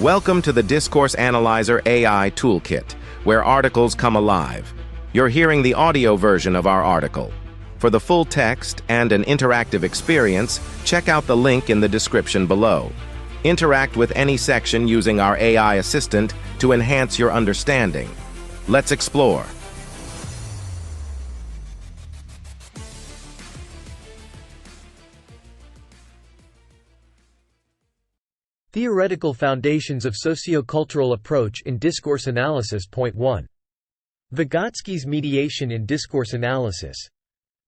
Welcome to the Discourse Analyzer AI Toolkit, where articles come alive. You're hearing the audio version of our article. For the full text and an interactive experience, check out the link in the description below. Interact with any section using our AI assistant to enhance your understanding. Let's explore. Theoretical Foundations of Sociocultural Approach in Discourse Analysis. Point 1. Vygotsky's mediation in discourse analysis.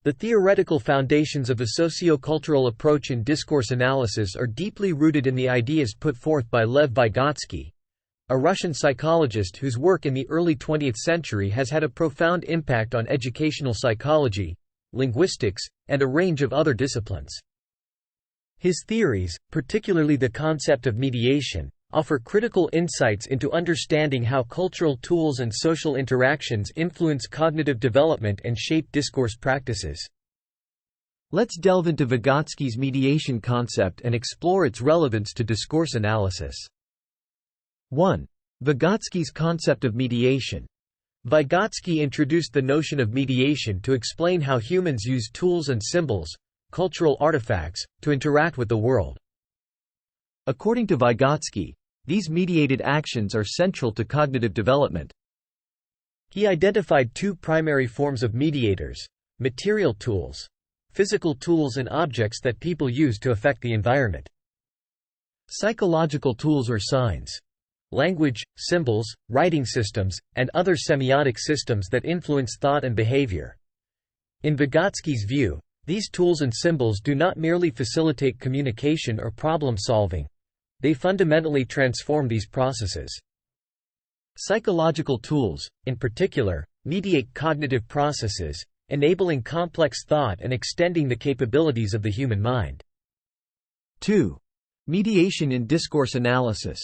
The theoretical foundations of the sociocultural approach in discourse analysis are deeply rooted in the ideas put forth by Lev Vygotsky, a Russian psychologist whose work in the early 20th century has had a profound impact on educational psychology, linguistics, and a range of other disciplines. His theories, particularly the concept of mediation, offer critical insights into understanding how cultural tools and social interactions influence cognitive development and shape discourse practices. Let's delve into Vygotsky's mediation concept and explore its relevance to discourse analysis. 1. Vygotsky's concept of mediation. Vygotsky introduced the notion of mediation to explain how humans use tools and symbols, cultural artifacts, to interact with the world. According to Vygotsky, these mediated actions are central to cognitive development. He identified two primary forms of mediators: material tools, physical tools and objects that people use to affect the environment; psychological tools or signs, language, symbols, writing systems, and other semiotic systems that influence thought and behavior. In Vygotsky's view, these tools and symbols do not merely facilitate communication or problem-solving. They fundamentally transform these processes. Psychological tools, in particular, mediate cognitive processes, enabling complex thought and extending the capabilities of the human mind. 2. Mediation in discourse analysis.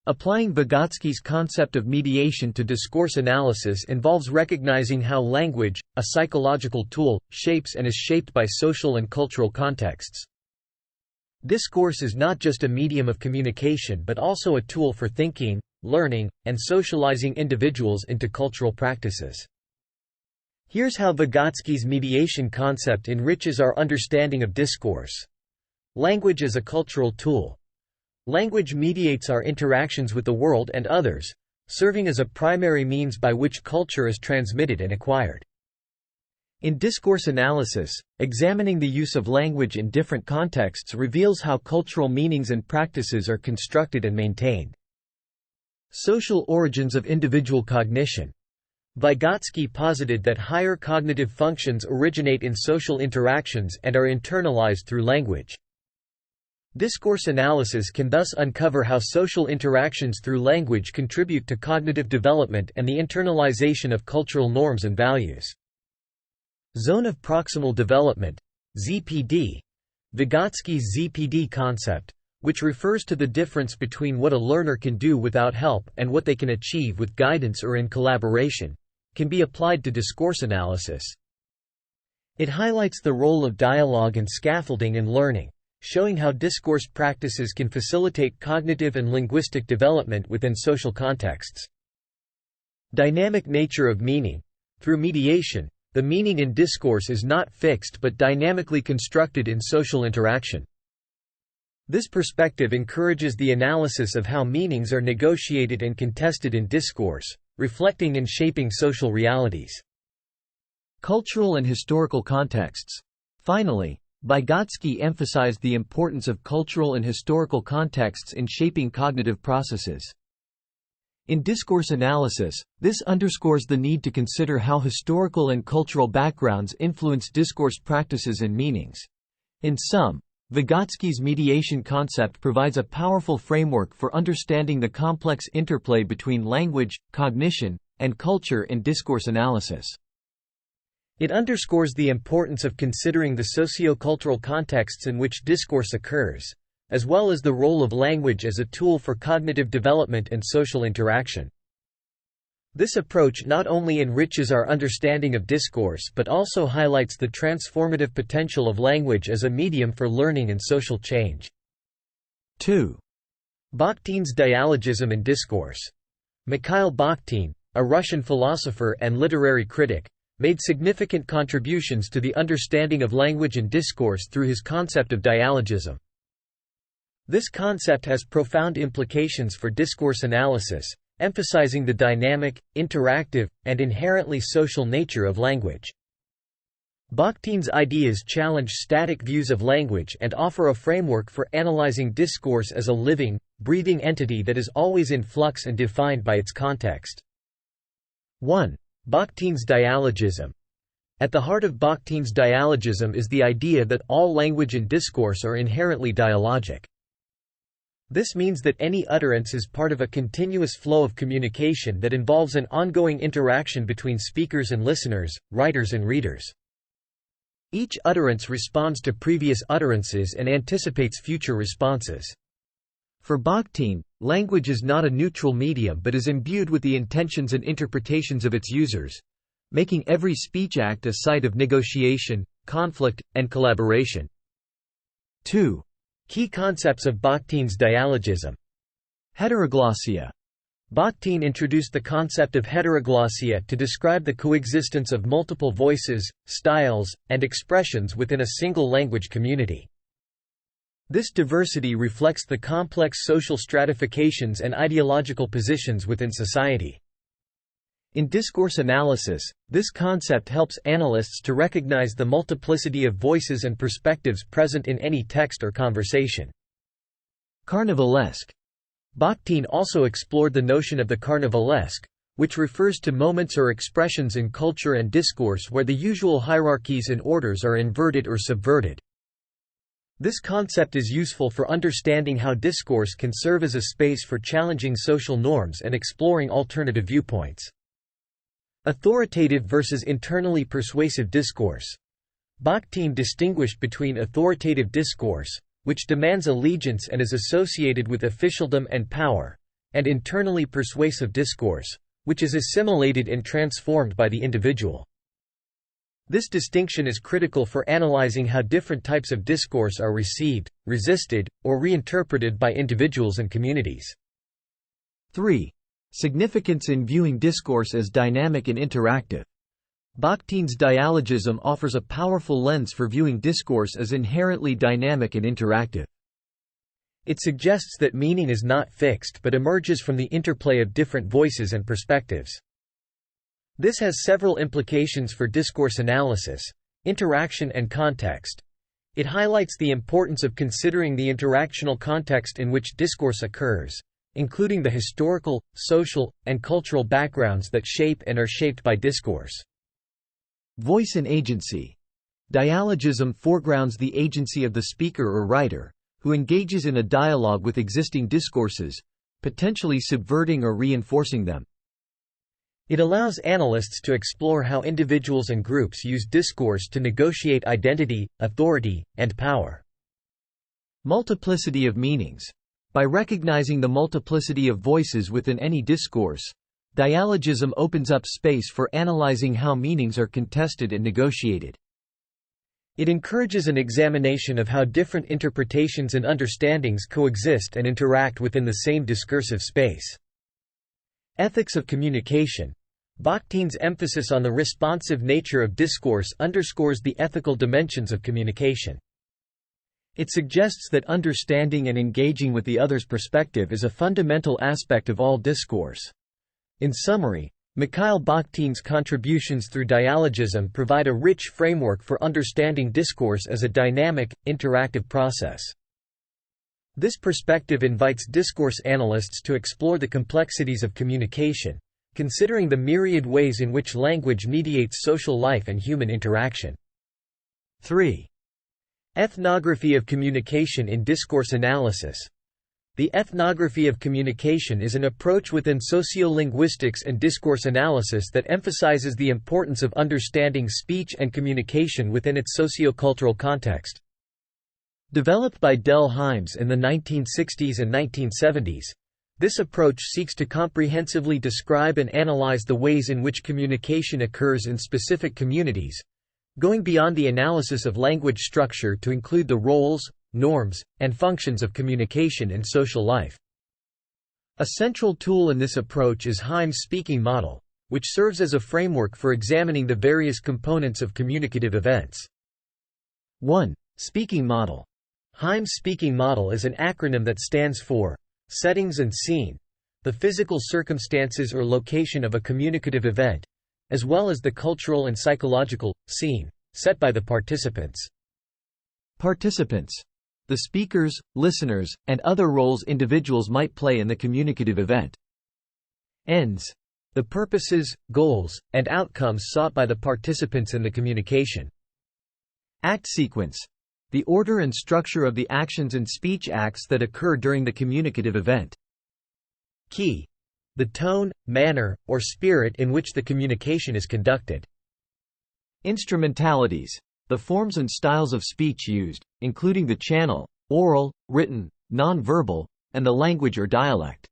Applying Vygotsky's concept of mediation to discourse analysis involves recognizing how language, a psychological tool, shapes and is shaped by social and cultural contexts. Discourse is not just a medium of communication but also a tool for thinking, learning, and socializing individuals into cultural practices. Here's how Vygotsky's mediation concept enriches our understanding of discourse. Language as a cultural tool. Language mediates our interactions with the world and others, serving as a primary means by which culture is transmitted and acquired. In discourse analysis, examining the use of language in different contexts reveals how cultural meanings and practices are constructed and maintained. Social origins of individual cognition. Vygotsky posited that higher cognitive functions originate in social interactions and are internalized through language. Discourse analysis can thus uncover how social interactions through language contribute to cognitive development and the internalization of cultural norms and values. Zone of proximal development, ZPD. Vygotsky's ZPD concept, which refers to the difference between what a learner can do without help and what they can achieve with guidance or in collaboration, can be applied to discourse analysis. It highlights the role of dialogue and scaffolding in learning, showing how discourse practices can facilitate cognitive and linguistic development within social contexts. Dynamic nature of meaning. Through mediation, the meaning in discourse is not fixed but dynamically constructed in social interaction. This perspective encourages the analysis of how meanings are negotiated and contested in discourse, reflecting and shaping social realities. Cultural and historical contexts. Finally, Vygotsky emphasized the importance of cultural and historical contexts in shaping cognitive processes. In discourse analysis, this underscores the need to consider how historical and cultural backgrounds influence discourse practices and meanings. In sum, Vygotsky's mediation concept provides a powerful framework for understanding the complex interplay between language, cognition, and culture in discourse analysis. It underscores the importance of considering the sociocultural contexts in which discourse occurs, as well as the role of language as a tool for cognitive development and social interaction. This approach not only enriches our understanding of discourse but also highlights the transformative potential of language as a medium for learning and social change. 2. Bakhtin's dialogism and discourse. Mikhail Bakhtin, a Russian philosopher and literary critic, made significant contributions to the understanding of language and discourse through his concept of dialogism. This concept has profound implications for discourse analysis, emphasizing the dynamic, interactive, and inherently social nature of language. Bakhtin's ideas challenge static views of language and offer a framework for analyzing discourse as a living, breathing entity that is always in flux and defined by its context. 1. Bakhtin's dialogism. At the heart of Bakhtin's dialogism is the idea that all language and discourse are inherently dialogic. This means that any utterance is part of a continuous flow of communication that involves an ongoing interaction between speakers and listeners, writers and readers. Each utterance responds to previous utterances and anticipates future responses. For Bakhtin, language is not a neutral medium but is imbued with the intentions and interpretations of its users, making every speech act a site of negotiation, conflict, and collaboration. 2. Key concepts of Bakhtin's dialogism. Heteroglossia. Bakhtin introduced the concept of heteroglossia to describe the coexistence of multiple voices, styles, and expressions within a single language community. This diversity reflects the complex social stratifications and ideological positions within society. In discourse analysis, this concept helps analysts to recognize the multiplicity of voices and perspectives present in any text or conversation. Carnivalesque. Bakhtin also explored the notion of the carnivalesque, which refers to moments or expressions in culture and discourse where the usual hierarchies and orders are inverted or subverted. This concept is useful for understanding how discourse can serve as a space for challenging social norms and exploring alternative viewpoints. Authoritative versus internally persuasive discourse. Bakhtin distinguished between authoritative discourse, which demands allegiance and is associated with officialdom and power, and internally persuasive discourse, which is assimilated and transformed by the individual. This distinction is critical for analyzing how different types of discourse are received, resisted, or reinterpreted by individuals and communities. 3. Significance in viewing discourse as dynamic and interactive. Bakhtin's dialogism offers a powerful lens for viewing discourse as inherently dynamic and interactive. It suggests that meaning is not fixed but emerges from the interplay of different voices and perspectives. This has several implications for discourse analysis, interaction and context. It highlights the importance of considering the interactional context in which discourse occurs, including the historical, social, and cultural backgrounds that shape and are shaped by discourse. Voice and agency. Dialogism foregrounds the agency of the speaker or writer, who engages in a dialogue with existing discourses, potentially subverting or reinforcing them. It allows analysts to explore how individuals and groups use discourse to negotiate identity, authority, and power. Multiplicity of meanings. By recognizing the multiplicity of voices within any discourse, dialogism opens up space for analyzing how meanings are contested and negotiated. It encourages an examination of how different interpretations and understandings coexist and interact within the same discursive space. Ethics of communication. Bakhtin's emphasis on the responsive nature of discourse underscores the ethical dimensions of communication. It suggests that understanding and engaging with the other's perspective is a fundamental aspect of all discourse. In summary, Mikhail Bakhtin's contributions through dialogism provide a rich framework for understanding discourse as a dynamic, interactive process. This perspective invites discourse analysts to explore the complexities of communication, considering the myriad ways in which language mediates social life and human interaction. 3. Ethnography of communication in discourse analysis. The ethnography of communication is an approach within sociolinguistics and discourse analysis that emphasizes the importance of understanding speech and communication within its sociocultural context. Developed by Del Hymes in the 1960s and 1970s, this approach seeks to comprehensively describe and analyze the ways in which communication occurs in specific communities, going beyond the analysis of language structure to include the roles, norms, and functions of communication in social life. A central tool in this approach is Heim's speaking model, which serves as a framework for examining the various components of communicative events. 1. Speaking model. Heim's speaking model is an acronym that stands for settings and scene, the physical circumstances or location of a communicative event, as well as the cultural and psychological scene set by the participants. Participants. The speakers, listeners, and other roles individuals might play in the communicative event. Ends. The purposes, goals, and outcomes sought by the participants in the communication. Act sequence. The order and structure of the actions and speech acts that occur during the communicative event. Key. The tone, manner, or spirit in which the communication is conducted. Instrumentalities. The forms and styles of speech used, including the channel, oral, written, non-verbal, and the language or dialect.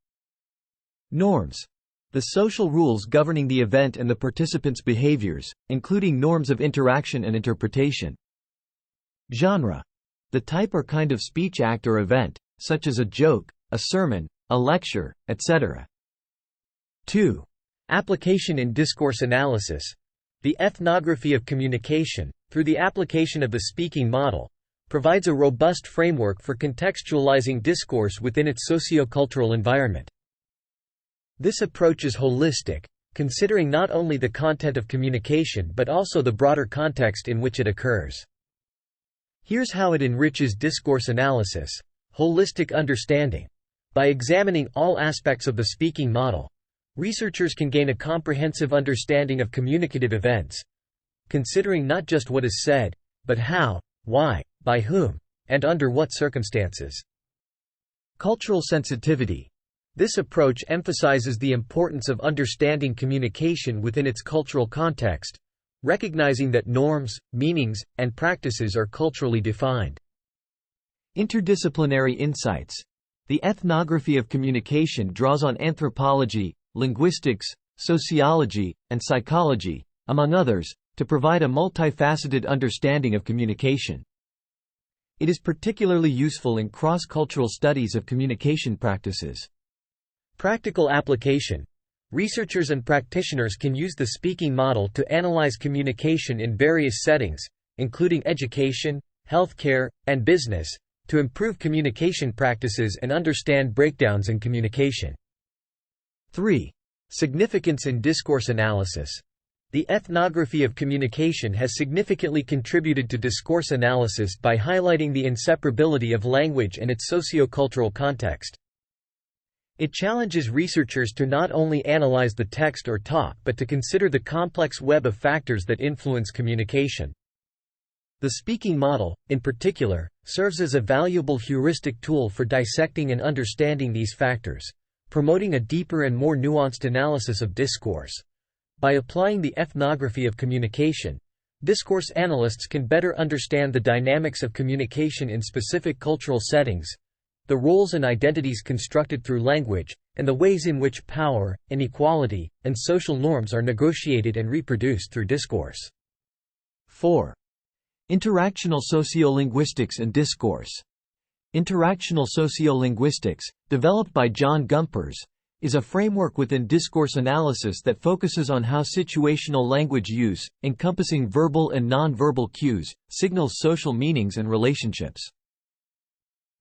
Norms. The social rules governing the event and the participants' behaviors, including norms of interaction and interpretation. Genre. The type or kind of speech act or event, such as a joke, a sermon, a lecture, etc. 2. Application in discourse analysis. The ethnography of communication, through the application of the speaking model, provides a robust framework for contextualizing discourse within its sociocultural environment. This approach is holistic, considering not only the content of communication but also the broader context in which it occurs. Here's how it enriches discourse analysis: holistic understanding. By examining all aspects of the speaking model, researchers can gain a comprehensive understanding of communicative events, considering not just what is said, but how, why, by whom, and under what circumstances. Cultural sensitivity. This approach emphasizes the importance of understanding communication within its cultural context, recognizing that norms, meanings, and practices are culturally defined. Interdisciplinary insights. The ethnography of communication draws on anthropology, linguistics, sociology, and psychology, among others, to provide a multifaceted understanding of communication. It is particularly useful in cross-cultural studies of communication practices. Practical application. Researchers and practitioners can use the speaking model to analyze communication in various settings, including education, healthcare, and business, to improve communication practices and understand breakdowns in communication. 3. Significance in discourse analysis. The ethnography of communication has significantly contributed to discourse analysis by highlighting the inseparability of language and its sociocultural context. It challenges researchers to not only analyze the text or talk but to consider the complex web of factors that influence communication. The speaking model, in particular, serves as a valuable heuristic tool for dissecting and understanding these factors, promoting a deeper and more nuanced analysis of discourse. By applying the ethnography of communication, discourse analysts can better understand the dynamics of communication in specific cultural settings, the roles and identities constructed through language, and the ways in which power, inequality, and social norms are negotiated and reproduced through discourse. 4. Interactional sociolinguistics and discourse. Interactional sociolinguistics, developed by John Gumpers, is a framework within discourse analysis that focuses on how situational language use, encompassing verbal and nonverbal cues, signals social meanings and relationships.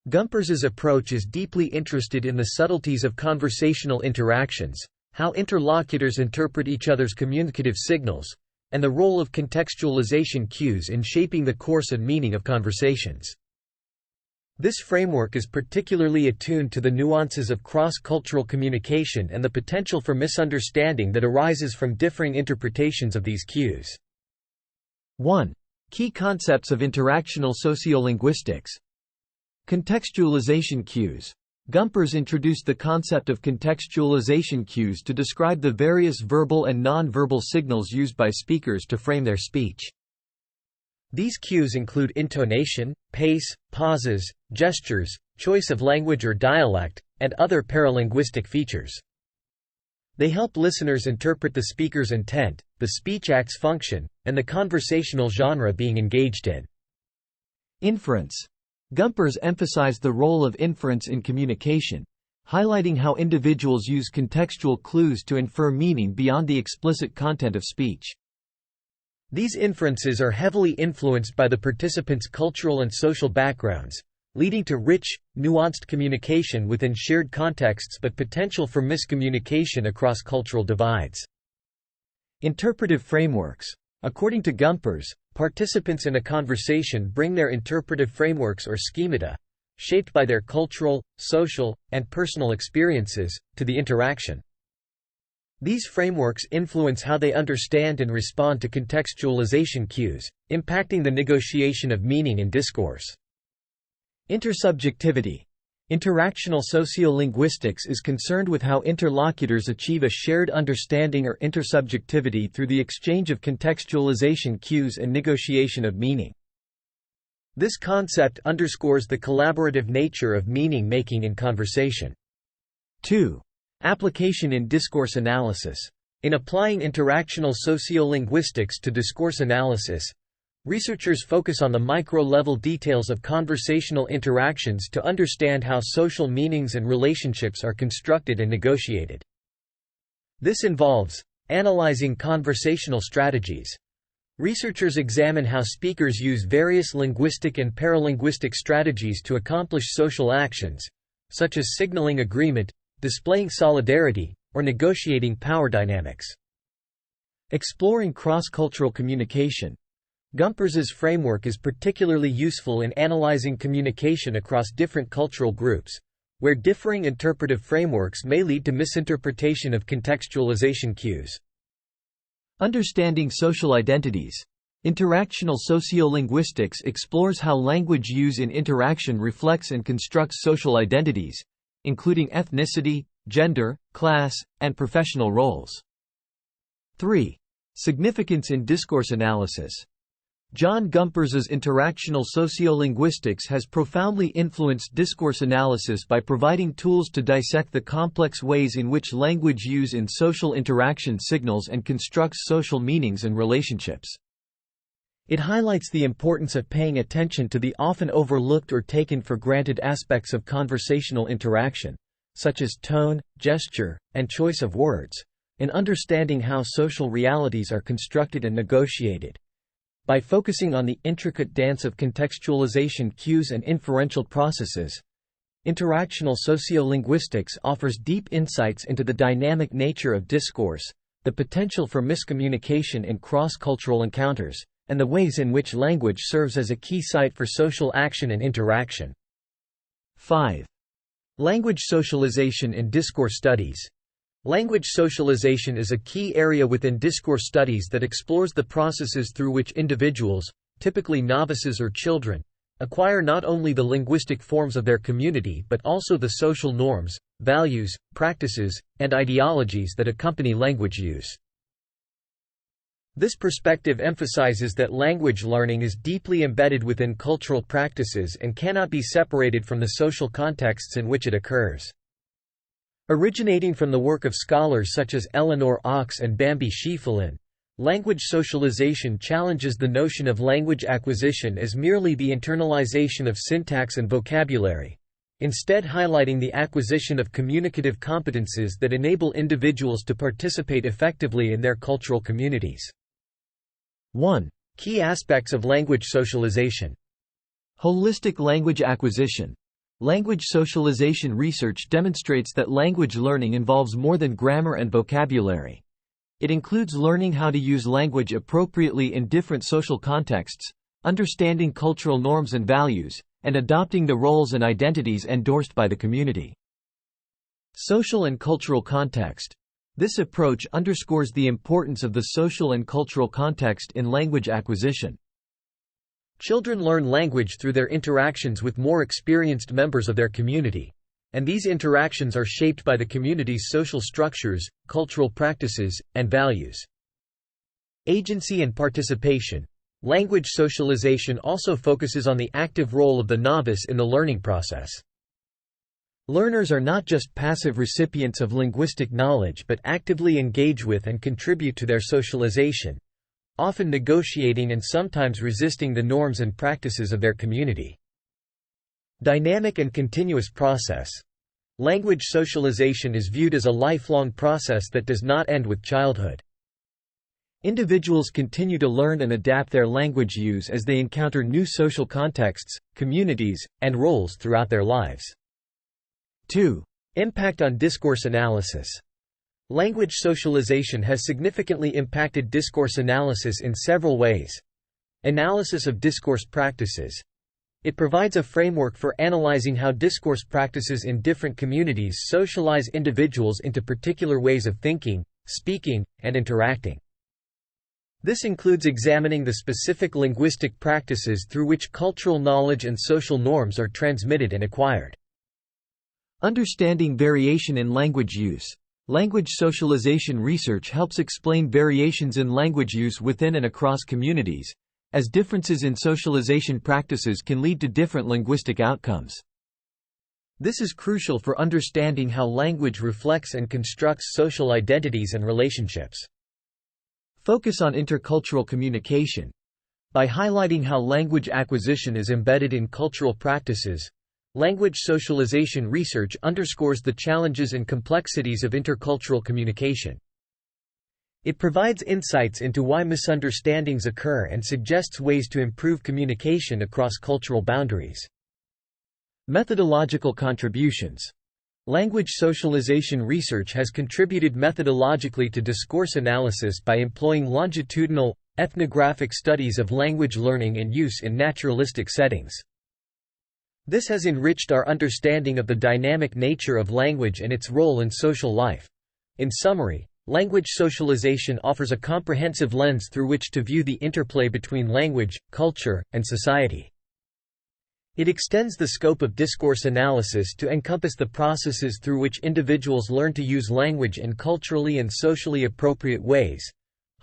Gumpers's approach is deeply interested in the subtleties of conversational interactions, how interlocutors interpret each other's communicative signals, and the role of contextualization cues in shaping the course and meaning of conversations. This framework is particularly attuned to the nuances of cross-cultural communication and the potential for misunderstanding that arises from differing interpretations of these cues. 1. Key concepts of interactional sociolinguistics. Contextualization cues. Gumpers introduced the concept of contextualization cues to describe the various verbal and nonverbal signals used by speakers to frame their speech. These cues include intonation, pace, pauses, gestures, choice of language or dialect, and other paralinguistic features. They help listeners interpret the speaker's intent, the speech act's function, and the conversational genre being engaged in. Inference. Gumpers emphasized the role of inference in communication, highlighting how individuals use contextual clues to infer meaning beyond the explicit content of speech. These inferences are heavily influenced by the participants' cultural and social backgrounds, leading to rich, nuanced communication within shared contexts but potential for miscommunication across cultural divides. Interpretive frameworks. According to Gumpers, participants in a conversation bring their interpretive frameworks or schemata, shaped by their cultural, social, and personal experiences, to the interaction. These frameworks influence how they understand and respond to contextualization cues, impacting the negotiation of meaning in discourse. Intersubjectivity. Interactional sociolinguistics is concerned with how interlocutors achieve a shared understanding or intersubjectivity through the exchange of contextualization cues and negotiation of meaning. This concept underscores the collaborative nature of meaning-making in conversation. 2. Application in discourse analysis. In applying interactional sociolinguistics to discourse analysis, researchers focus on the micro-level details of conversational interactions to understand how social meanings and relationships are constructed and negotiated. This involves analyzing conversational strategies. Researchers examine how speakers use various linguistic and paralinguistic strategies to accomplish social actions, such as signaling agreement, displaying solidarity, or negotiating power dynamics. Exploring cross-cultural communication. Gumpers's framework is particularly useful in analyzing communication across different cultural groups, where differing interpretive frameworks may lead to misinterpretation of contextualization cues. Understanding social identities. Interactional sociolinguistics explores how language use in interaction reflects and constructs social identities, including ethnicity, gender, class, and professional roles. 3. Significance in discourse analysis. John Gumpers's interactional sociolinguistics has profoundly influenced discourse analysis by providing tools to dissect the complex ways in which language use in social interaction signals and constructs social meanings and relationships. It highlights the importance of paying attention to the often overlooked or taken for granted aspects of conversational interaction, such as tone, gesture, and choice of words, and understanding how social realities are constructed and negotiated. By focusing on the intricate dance of contextualization cues and inferential processes, interactional sociolinguistics offers deep insights into the dynamic nature of discourse, the potential for miscommunication in cross-cultural encounters, and the ways in which language serves as a key site for social action and interaction. 5. Language socialization in discourse studies. Language socialization is a key area within discourse studies that explores the processes through which individuals, typically novices or children, acquire not only the linguistic forms of their community but also the social norms, values, practices, and ideologies that accompany language use. This perspective emphasizes that language learning is deeply embedded within cultural practices and cannot be separated from the social contexts in which it occurs. Originating from the work of scholars such as Eleanor Ochs and Bambi Schieffelin, language socialization challenges the notion of language acquisition as merely the internalization of syntax and vocabulary, instead highlighting the acquisition of communicative competences that enable individuals to participate effectively in their cultural communities. 1. Key aspects of language socialization. Holistic language acquisition. Language socialization research demonstrates that language learning involves more than grammar and vocabulary. It includes learning how to use language appropriately in different social contexts, understanding cultural norms and values, and adopting the roles and identities endorsed by the community. Social and cultural context. This approach underscores the importance of the social and cultural context in language acquisition. Children learn language through their interactions with more experienced members of their community, and these interactions are shaped by the community's social structures, cultural practices, and values. Agency and participation. Language socialization also focuses on the active role of the novice in the learning process. Learners are not just passive recipients of linguistic knowledge but actively engage with and contribute to their socialization, often negotiating and sometimes resisting the norms and practices of their community. Dynamic and continuous process. Language socialization is viewed as a lifelong process that does not end with childhood. Individuals continue to learn and adapt their language use as they encounter new social contexts, communities, and roles throughout their lives. 2. Impact on discourse analysis. Language socialization has significantly impacted discourse analysis in several ways. Analysis of discourse practices. It provides a framework for analyzing how discourse practices in different communities socialize individuals into particular ways of thinking, speaking, and interacting. This includes examining the specific linguistic practices through which cultural knowledge and social norms are transmitted and acquired. Understanding variation in language use. Language socialization research helps explain variations in language use within and across communities, as differences in socialization practices can lead to different linguistic outcomes. This is crucial for understanding how language reflects and constructs social identities and relationships. Focus on intercultural communication. By highlighting how language acquisition is embedded in cultural practices, language socialization research underscores the challenges and complexities of intercultural communication. It provides insights into why misunderstandings occur and suggests ways to improve communication across cultural boundaries. Methodological contributions. Language socialization research has contributed methodologically to discourse analysis by employing longitudinal, ethnographic studies of language learning and use in naturalistic settings. This has enriched our understanding of the dynamic nature of language and its role in social life. In summary, language socialization offers a comprehensive lens through which to view the interplay between language, culture, and society. It extends the scope of discourse analysis to encompass the processes through which individuals learn to use language in culturally and socially appropriate ways,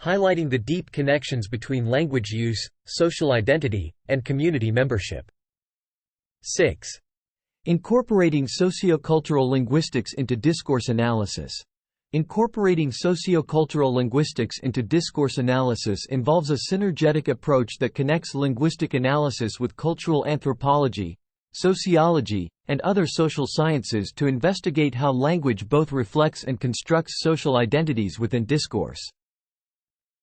highlighting the deep connections between language use, social identity, and community membership. 6. Incorporating sociocultural linguistics into discourse analysis. Incorporating sociocultural linguistics into discourse analysis involves a synergetic approach that connects linguistic analysis with cultural anthropology, sociology, and other social sciences to investigate how language both reflects and constructs social identities within discourse.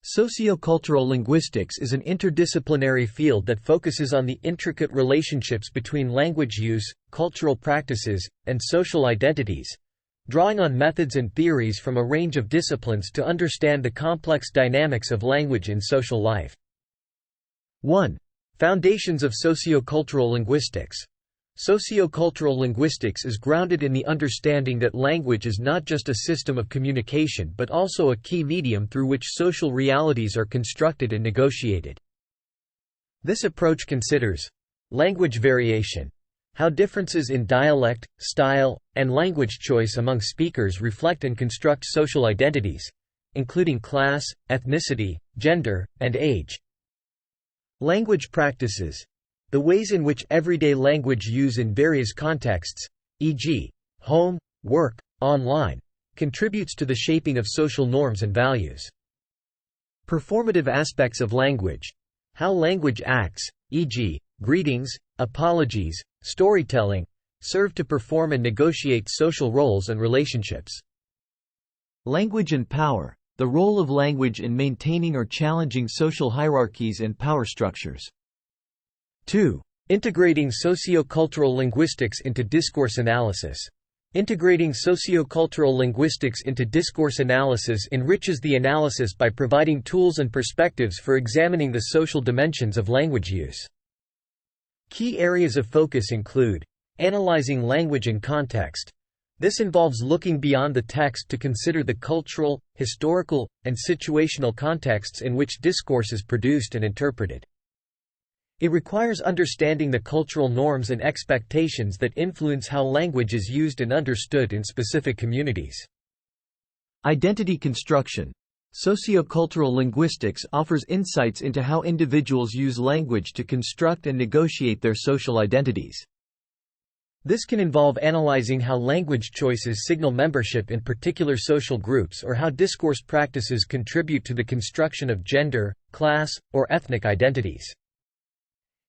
Sociocultural linguistics is an interdisciplinary field that focuses on the intricate relationships between language use, cultural practices, and social identities, drawing on methods and theories from a range of disciplines to understand the complex dynamics of language in social life. 1. Foundations of Sociocultural Linguistics. Sociocultural linguistics is grounded in the understanding that language is not just a system of communication but also a key medium through which social realities are constructed and negotiated. This approach considers language variation, how differences in dialect, style, and language choice among speakers reflect and construct social identities, including class, ethnicity, gender, and age. Language practices, the ways in which everyday language use in various contexts, e.g., home, work, online, contributes to the shaping of social norms and values. Performative aspects of language, how language acts, e.g., greetings, apologies, storytelling, serve to perform and negotiate social roles and relationships. Language and power, the role of language in maintaining or challenging social hierarchies and power structures. 2. Integrating sociocultural linguistics into discourse analysis. Integrating sociocultural linguistics into discourse analysis enriches the analysis by providing tools and perspectives for examining the social dimensions of language use. Key areas of focus include analyzing language and context. This involves looking beyond the text to consider the cultural, historical, and situational contexts in which discourse is produced and interpreted. It requires understanding the cultural norms and expectations that influence how language is used and understood in specific communities. Identity construction. Sociocultural linguistics offers insights into how individuals use language to construct and negotiate their social identities. This can involve analyzing how language choices signal membership in particular social groups or how discourse practices contribute to the construction of gender, class, or ethnic identities.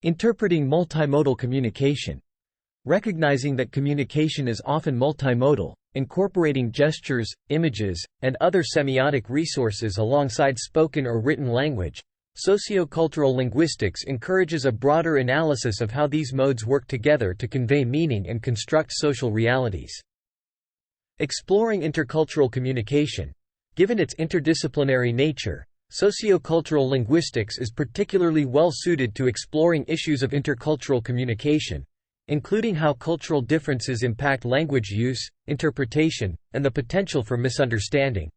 Interpreting multimodal communication. recognizing that communication is often multimodal, incorporating gestures, images, and other semiotic resources alongside spoken or written language. Sociocultural linguistics encourages a broader analysis of how these modes work together to convey meaning and construct social realities. Exploring intercultural communication. Given its interdisciplinary nature, sociocultural linguistics is particularly well suited to exploring issues of intercultural communication, including how cultural differences impact language use, interpretation, and the potential for misunderstanding.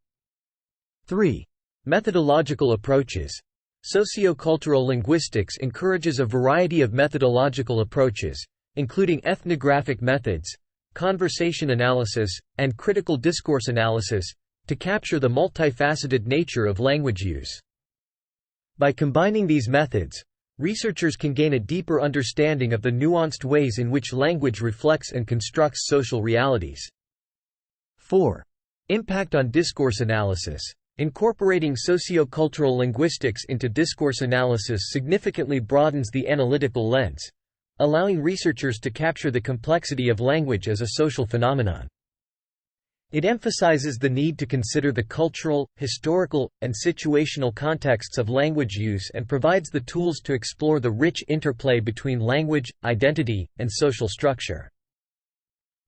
3. Methodological approaches. Sociocultural linguistics encourages a variety of methodological approaches, including ethnographic methods, conversation analysis, and critical discourse analysis, to capture the multifaceted nature of language use. By combining these methods, researchers can gain a deeper understanding of the nuanced ways in which language reflects and constructs social realities. 4. Impact on discourse analysis. Incorporating sociocultural linguistics into discourse analysis significantly broadens the analytical lens, allowing researchers to capture the complexity of language as a social phenomenon. It emphasizes the need to consider the cultural, historical, and situational contexts of language use and provides the tools to explore the rich interplay between language, identity, and social structure.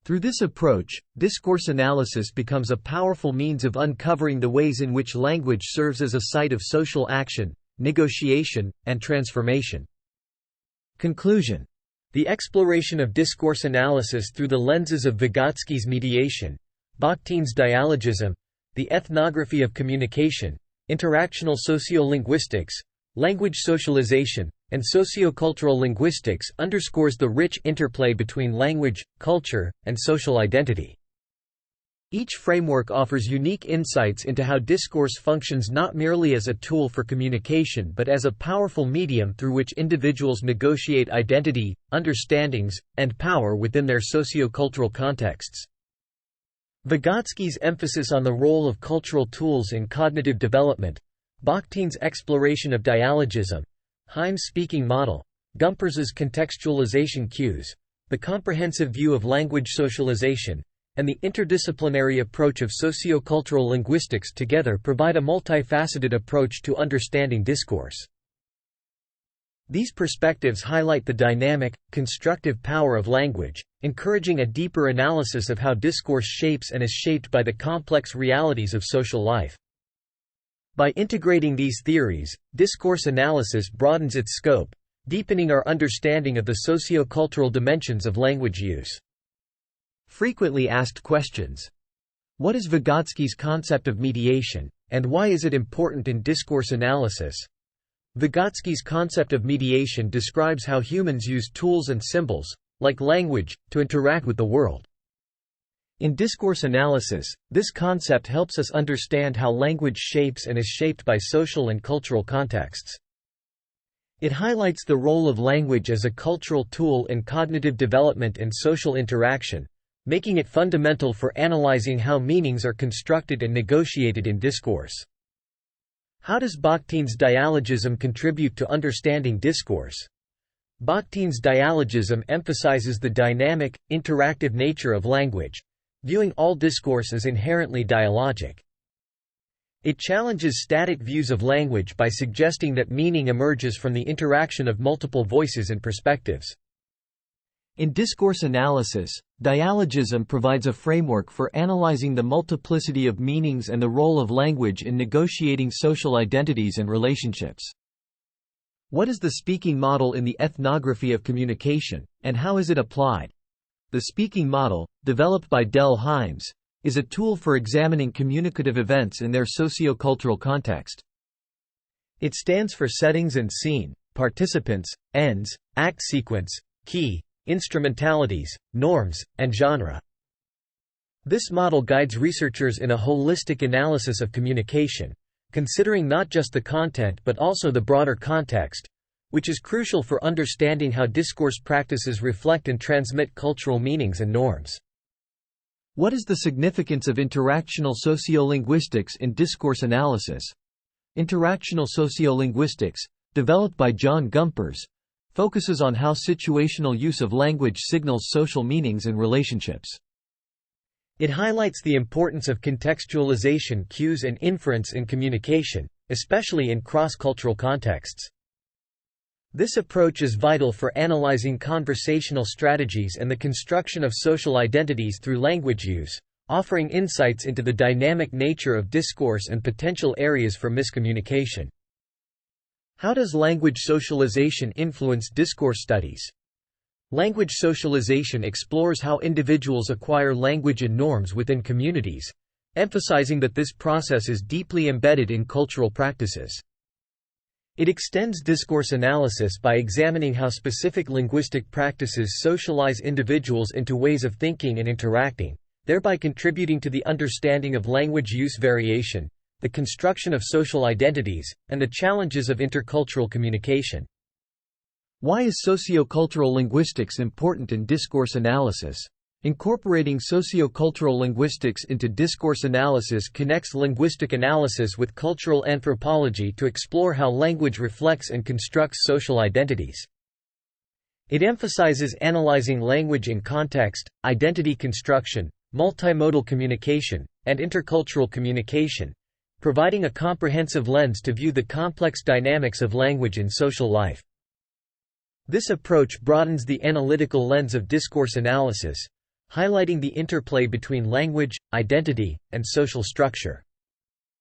Through this approach, discourse analysis becomes a powerful means of uncovering the ways in which language serves as a site of social action, negotiation, and transformation. Conclusion. The exploration of discourse analysis through the lenses of Vygotsky's mediation, Bakhtin's dialogism, the ethnography of communication, interactional sociolinguistics, language socialization, and sociocultural linguistics underscores the rich interplay between language, culture, and social identity. Each framework offers unique insights into how discourse functions not merely as a tool for communication but as a powerful medium through which individuals negotiate identity, understandings, and power within their sociocultural contexts. Vygotsky's emphasis on the role of cultural tools in cognitive development, Bakhtin's exploration of dialogism, Heim's speaking model, Gumpers's contextualization cues, the comprehensive view of language socialization, and the interdisciplinary approach of sociocultural linguistics together provide a multifaceted approach to understanding discourse. These perspectives highlight the dynamic, constructive power of language, encouraging a deeper analysis of how discourse shapes and is shaped by the complex realities of social life. By integrating these theories, discourse analysis broadens its scope, deepening our understanding of the sociocultural dimensions of language use. Frequently asked questions. What is Vygotsky's concept of mediation, and why is it important in discourse analysis? Vygotsky's concept of mediation describes how humans use tools and symbols, like language, to interact with the world. In discourse analysis, this concept helps us understand how language shapes and is shaped by social and cultural contexts. It highlights the role of language as a cultural tool in cognitive development and social interaction, making it fundamental for analyzing how meanings are constructed and negotiated in discourse. How does Bakhtin's dialogism contribute to understanding discourse? Bakhtin's dialogism emphasizes the dynamic, interactive nature of language, viewing all discourse as inherently dialogic. It challenges static views of language by suggesting that meaning emerges from the interaction of multiple voices and perspectives. In discourse analysis, dialogism provides a framework for analyzing the multiplicity of meanings and the role of language in negotiating social identities and relationships. What is the speaking model in the ethnography of communication, and how is it applied? The speaking model, developed by Heims, is a tool for examining communicative events in their sociocultural context. It stands for settings and scene, participants, ends, act sequence, key, instrumentalities, norms, and genre. This model guides researchers in a holistic analysis of communication, considering not just the content but also the broader context, which is crucial for understanding how discourse practices reflect and transmit cultural meanings and norms. What is the significance of interactional sociolinguistics in discourse analysis? Interactional sociolinguistics, developed by John Gumpers, focuses on how situational use of language signals social meanings and relationships. It highlights the importance of contextualization cues and inference in communication, especially in cross-cultural contexts. This approach is vital for analyzing conversational strategies and the construction of social identities through language use, offering insights into the dynamic nature of discourse and potential areas for miscommunication. How does language socialization influence discourse studies? Language socialization explores how individuals acquire language and norms within communities, emphasizing that this process is deeply embedded in cultural practices. It extends discourse analysis by examining how specific linguistic practices socialize individuals into ways of thinking and interacting, thereby contributing to the understanding of language use variation, the construction of social identities, and the challenges of intercultural communication. Why is sociocultural linguistics important in discourse analysis? Incorporating sociocultural linguistics into discourse analysis connects linguistic analysis with cultural anthropology to explore how language reflects and constructs social identities. It emphasizes analyzing language in context, identity construction, multimodal communication, and intercultural communication, providing a comprehensive lens to view the complex dynamics of language in social life. This approach broadens the analytical lens of discourse analysis, highlighting the interplay between language, identity, and social structure.